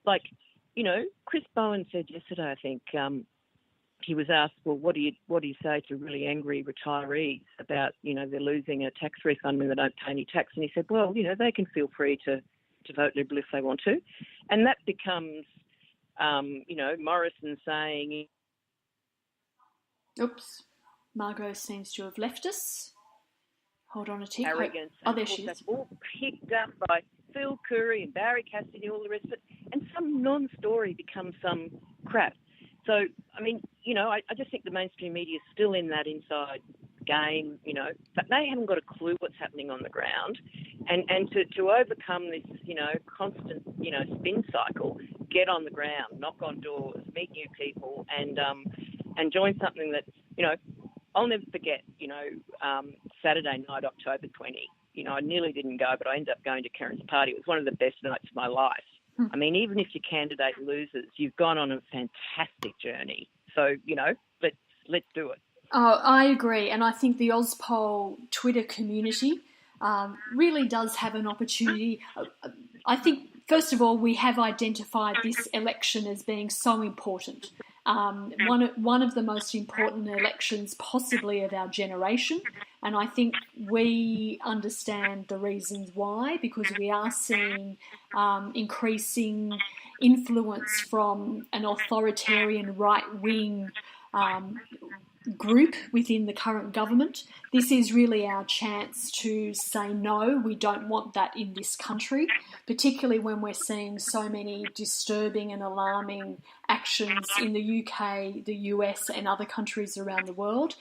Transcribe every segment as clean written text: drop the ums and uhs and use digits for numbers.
like, you know, Chris Bowen said yesterday, I think, he was asked, well, what do you say to really angry retirees about, you know, they're losing a tax refund when they don't pay any tax? And he said, well, you know, they can feel free to vote Liberal if they want to. And that becomes, you know, Morrison saying... Oops. Margo seems to have left us. Hold on a tick. Arrogance. Oh, there she is. That's all picked up by Phil Curry and Barry Cassidy and all the rest of it. And some non-story becomes some crap. So, I mean, you know, I just think the mainstream media is still in that inside game, you know, but they haven't got a clue what's happening on the ground. And to overcome this, you know, constant, you know, spin cycle, get on the ground, knock on doors, meet new people, and join something that, you know, I'll never forget, you know, Saturday night, October 20. You know, I nearly didn't go, but I ended up going to Karen's party. It was one of the best nights of my life. I mean, even if your candidate loses, you've gone on a fantastic journey. So, you know, let's do it. Oh, I agree. And I think the auspol Twitter community really does have an opportunity. I think, first of all, we have identified this election as being so important. One of the most important elections possibly of our generation. And I think we understand the reasons why, because we are seeing increasing influence from an authoritarian right-wing group within the current government. This is really our chance to say no, we don't want that in this country, particularly when we're seeing so many disturbing and alarming actions in the UK, the US and other countries around the world.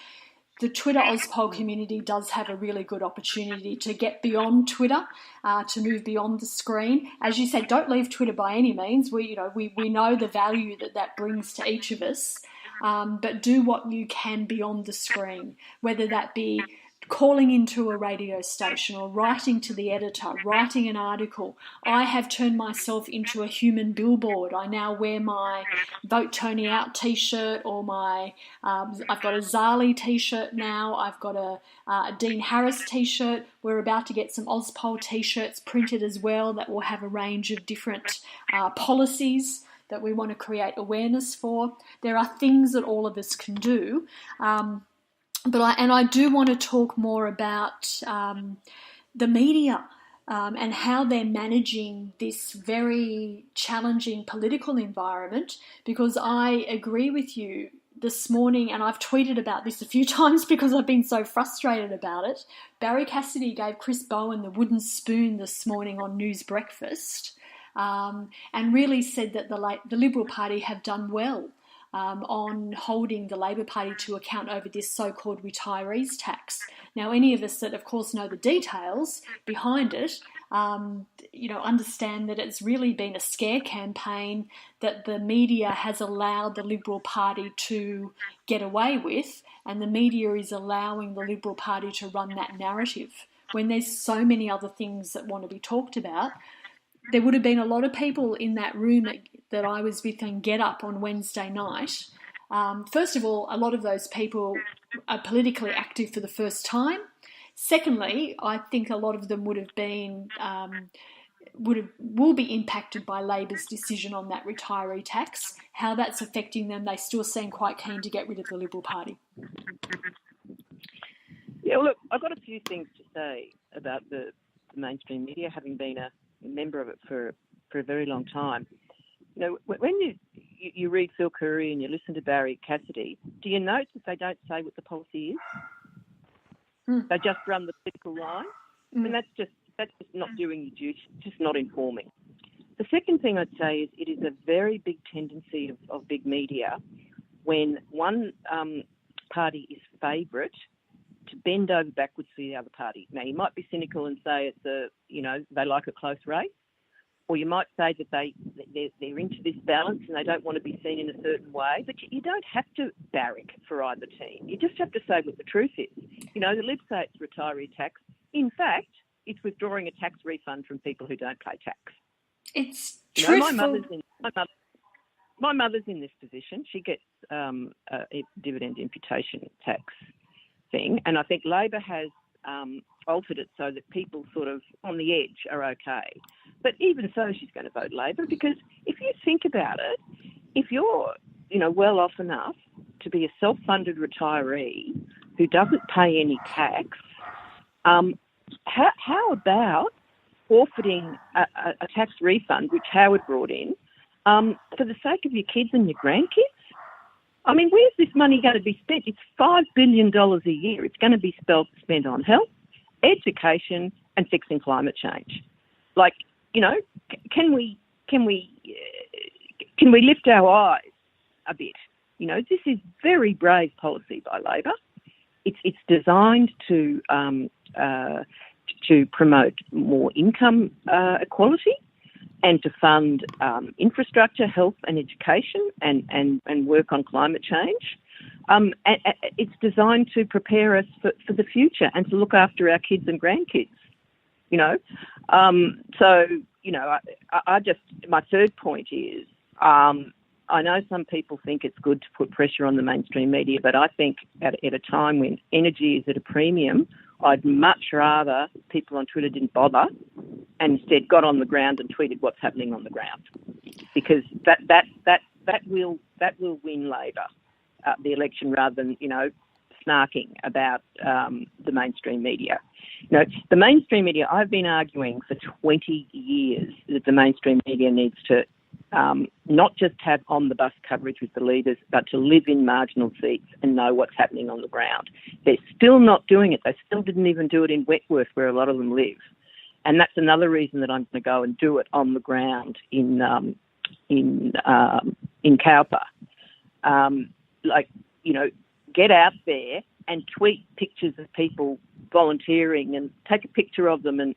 The Twitter auspol community does have a really good opportunity to get beyond Twitter, to move beyond the screen. As you said, don't leave Twitter by any means. We know the value that brings to each of us, but do what you can beyond the screen, whether that be calling into a radio station or writing to the editor, writing an article. I have turned myself into a human billboard. I now wear my Vote Tony Out t-shirt or my, I've got a Zali t-shirt now. I've got a Dean Harris t-shirt. We're about to get some auspol t-shirts printed as well that will have a range of different policies that we want to create awareness for. There are things that all of us can do. But I do want to talk more about the media and how they're managing this very challenging political environment, because I agree with you this morning, and I've tweeted about this a few times because I've been so frustrated about it. Barry Cassidy gave Chris Bowen the wooden spoon this morning on News Breakfast and really said that the Liberal Party have done well on holding the Labor Party to account over this so-called retirees tax. Now, any of us that, of course, know the details behind it, understand that it's really been a scare campaign that the media has allowed the Liberal Party to get away with, and the media is allowing the Liberal Party to run that narrative when there's so many other things that want to be talked about. There would have been a lot of people in that room that I was with on Get Up on Wednesday night. First of all, a lot of those people are politically active for the first time. Secondly, I think a lot of them would have been, will be impacted by Labor's decision on that retiree tax. How that's affecting them, they still seem quite keen to get rid of the Liberal Party. Yeah, well, look, I've got a few things to say about the mainstream media, having been a member of it for a very long time. You know, when you read Phil Curry and you listen to Barry Cassidy, do you note that they don't say what the policy is? They just run the political line, and that's just not doing your duty, just not informing. The second thing I'd say is it is a very big tendency of big media when one party is favourite to bend over backwards for the other party. Now, you might be cynical and say they like a close race, or you might say that they're into this balance and they don't want to be seen in a certain way. But you don't have to barrack for either team. You just have to say what the truth is. You know, the Libs say it's retiree tax. In fact, it's withdrawing a tax refund from people who don't pay tax. It's truthful. My mother's in this position. She gets a dividend imputation tax thing, and I think Labor has altered it so that people sort of on the edge are okay. But even so, she's going to vote Labor, because if you think about it, if you're, well off enough to be a self-funded retiree who doesn't pay any tax, how about forfeiting a tax refund, which Howard brought in, for the sake of your kids and your grandkids? I mean, where's this money going to be spent? It's $5 billion a year. It's going to be spent on health, education, and fixing climate change. Like, can we lift our eyes a bit? This is very brave policy by Labor. It's designed to promote more income equality, and to fund infrastructure, health and education, and work on climate change. It's designed to prepare us for the future and to look after our kids and grandkids. My third point is, I know some people think it's good to put pressure on the mainstream media, but I think at a time when energy is at a premium, I'd much rather people on Twitter didn't bother and instead got on the ground and tweeted what's happening on the ground, because that will win Labor the election, rather than snarking about the mainstream media. The mainstream media, I've been arguing for 20 years that the mainstream media needs to not just have on-the-bus coverage with the leaders, but to live in marginal seats and know what's happening on the ground. They're still not doing it. They still didn't even do it in Wentworth, where a lot of them live. And that's another reason that I'm going to go and do it on the ground in Cowper. Get out there and tweet pictures of people volunteering, and take a picture of them and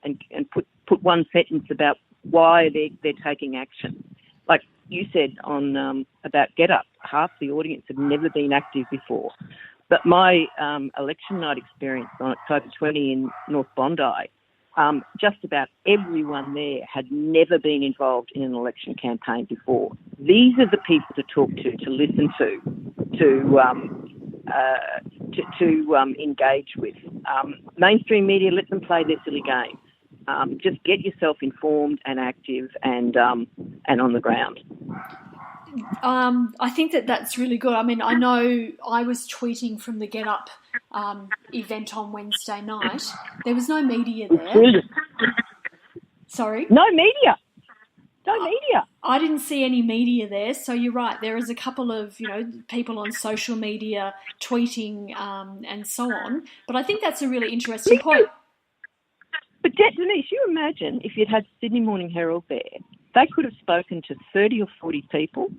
put one sentence about why they're taking action. Like you said on about Get Up, half the audience had never been active before. But my election night experience on October 20 in North Bondi, just about everyone there had never been involved in an election campaign before. These are the people to talk to listen to engage with. Mainstream media, let them play their silly game. Just get yourself informed and active and on the ground. I think that's really good. I mean, I know I was tweeting from the Get Up event on Wednesday night. There was no media there. Sorry? No media. No media. I didn't see any media there, so you're right. There is a couple of, people on social media tweeting and so on. But I think that's a really interesting point. But Denise, you imagine if you'd had Sydney Morning Herald there, they could have spoken to 30 or 40 people,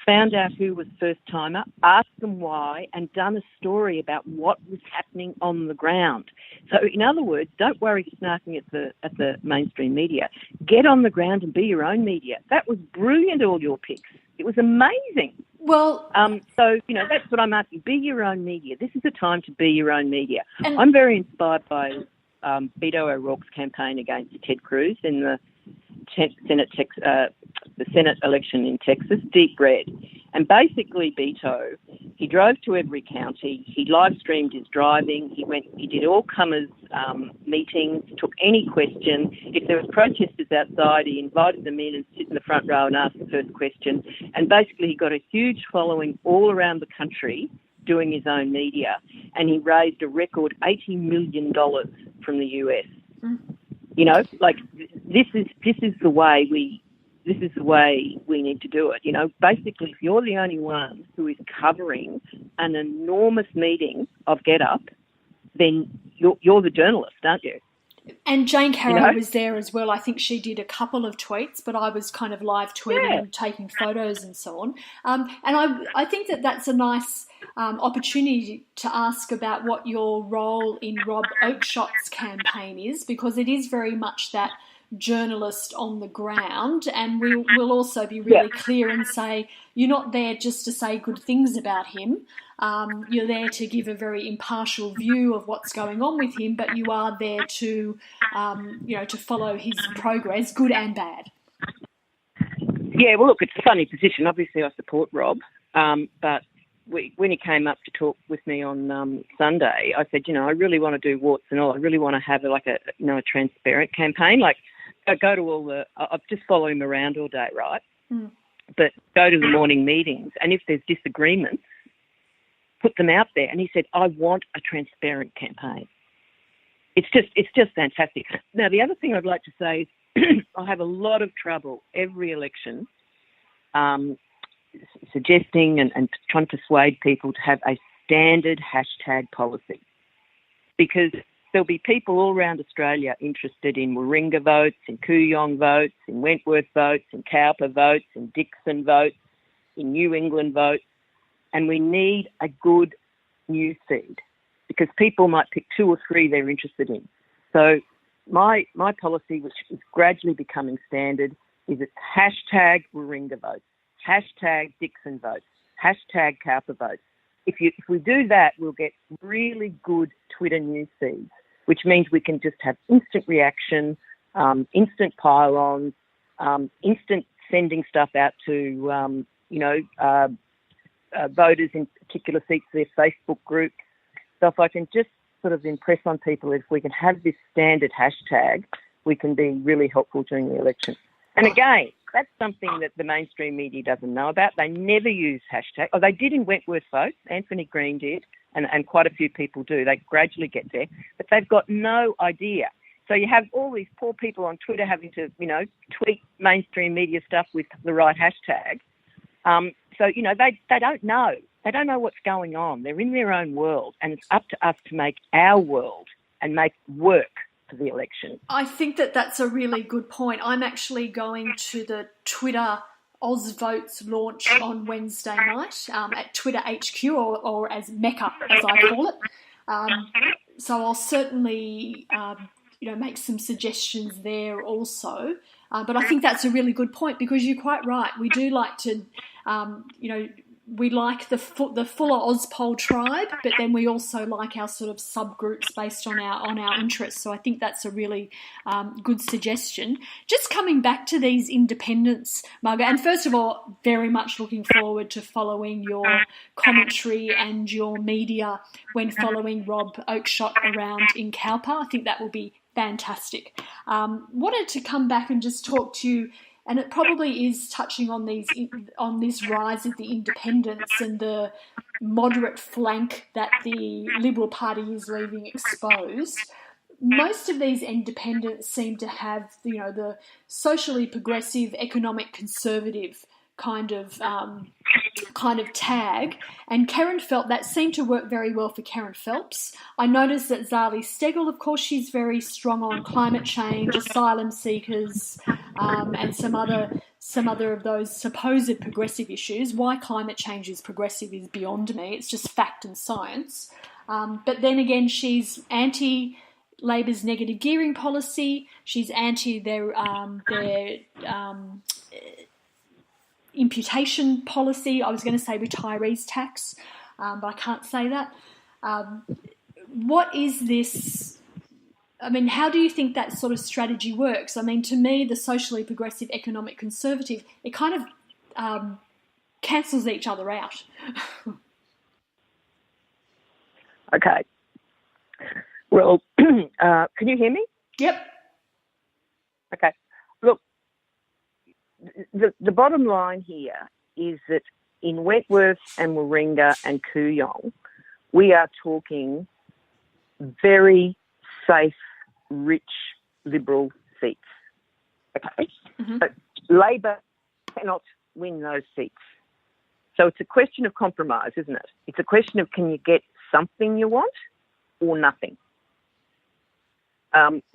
found out who was first-timer, asked them why, and done a story about what was happening on the ground. So, in other words, don't worry snarking at the mainstream media. Get on the ground and be your own media. That was brilliant, all your picks. It was amazing. Well, that's what I'm asking. Be your own media. This is the time to be your own media. I'm very inspired by Beto O'Rourke's campaign against Ted Cruz in the Senate election in Texas, deep red. And basically Beto, he drove to every county, he live streamed his driving, he did all comers meetings, took any question. If there was protesters outside, he invited them in and sit in the front row and ask the first question. And basically he got a huge following all around the country doing his own media, and he raised a record $80 million from the US. This is the way we need to do it. Basically, if you're the only one who is covering an enormous meeting of Get Up, then you're the journalist, aren't you? And Jane Caro was there as well. I think she did a couple of tweets, but I was kind of live tweeting and taking photos and so on. And I think that's a nice opportunity to ask about what your role in Rob Oakeshot's campaign is, because it is very much that journalist on the ground, and we'll also be really clear and say you're not there just to say good things about him. You're there to give a very impartial view of what's going on with him, but you are there to, to follow his progress, good and bad. Yeah, well, look, it's a funny position. Obviously, I support Rob, but when he came up to talk with me on Sunday, I said, I really want to do warts and all. I really want to have a transparent campaign. Like, go to all I'll just follow him around all day, right? Mm. But go to the morning meetings, and if there's disagreements, put them out there. And he said, I want a transparent campaign. It's just fantastic. Now, the other thing I'd like to say is I have a lot of trouble every election suggesting and trying to persuade people to have a standard hashtag policy, because there'll be people all around Australia interested in Warringah votes, in Kooyong votes, in Wentworth votes, in Cowper votes, in Dixon votes, in New England votes, and we need a good news feed, because people might pick two or three they're interested in. So my policy, which is gradually becoming standard, is it's hashtag Warringah votes, hashtag Dixon votes, hashtag Cowper votes. If we do that, we'll get really good Twitter news feeds, which means we can just have instant reaction, instant pile-ons, instant sending stuff out to, voters in particular seats, their Facebook groups. So if I can just sort of impress on people, if we can have this standard hashtag, we can be really helpful during the election. And again, that's something that the mainstream media doesn't know about. They never use hashtag. Oh, they did in Wentworth votes. Anthony Green did, and quite a few people do. They gradually get there, but they've got no idea. So you have all these poor people on Twitter having to, tweet mainstream media stuff with the right hashtag. They don't know. They don't know what's going on. They're in their own world, and it's up to us to make our world and make work for the election. I think that's a really good point. I'm actually going to the Twitter AusVotes launch on Wednesday night at Twitter HQ, or as Mecca, as I call it. So I'll certainly, make some suggestions there also. But I think that's a really good point, because you're quite right. We do like to, we like the fuller auspol tribe, but then we also like our sort of subgroups based on our interests. So I think that's a really good suggestion. Just coming back to these independents, Margo, and first of all, very much looking forward to following your commentary and your media when following Rob Oakeshott around in Cowper. I think that will be fantastic. Wanted to come back and just talk to you, and it probably is touching on this rise of the independents and the moderate flank that the Liberal Party is leaving exposed. Most of these independents seem to have, the socially progressive, economic conservative kind of tag, and Karen Phelps, that seemed to work very well for Karen Phelps. I noticed that Zali Steggall, of course, she's very strong on climate change, asylum seekers, and some other of those supposed progressive issues. Why climate change is progressive is beyond me. It's just fact and science. But then again, she's anti Labor's negative gearing policy. She's anti their imputation policy. I was going to say retirees tax, but I can't say that. What is this? I mean, how do you think that sort of strategy works? I mean, to me, the socially progressive, economic conservative, it kind of cancels each other out. Okay. Well, can you hear me? Yep. Okay. Look, the bottom line here is that in Wentworth and Warringah and Kooyong, we are talking very safe, rich, Liberal seats. Okay? Mm-hmm. But Labor cannot win those seats. So it's a question of compromise, isn't it? It's a question of, can you get something you want or nothing?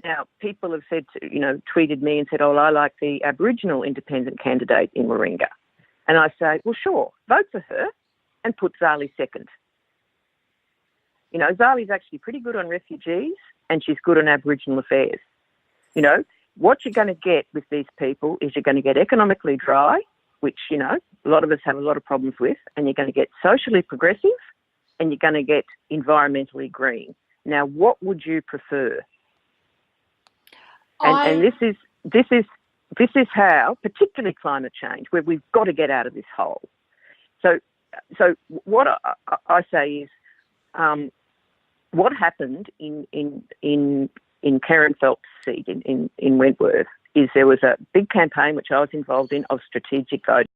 Now, people have said, tweeted me and said, I like the Aboriginal independent candidate in Warringah. And I say, well, sure, vote for her and put Zali second. Zali's actually pretty good on refugees and she's good on Aboriginal affairs. What you're going to get with these people is you're going to get economically dry, which, a lot of us have a lot of problems with, and you're going to get socially progressive and you're going to get environmentally green. Now, what would you prefer? And this is how, particularly climate change, where we've got to get out of this hole. So So what I say is, what happened in Karen Phelps' seat in Wentworth is there was a big campaign which I was involved in of strategic voting.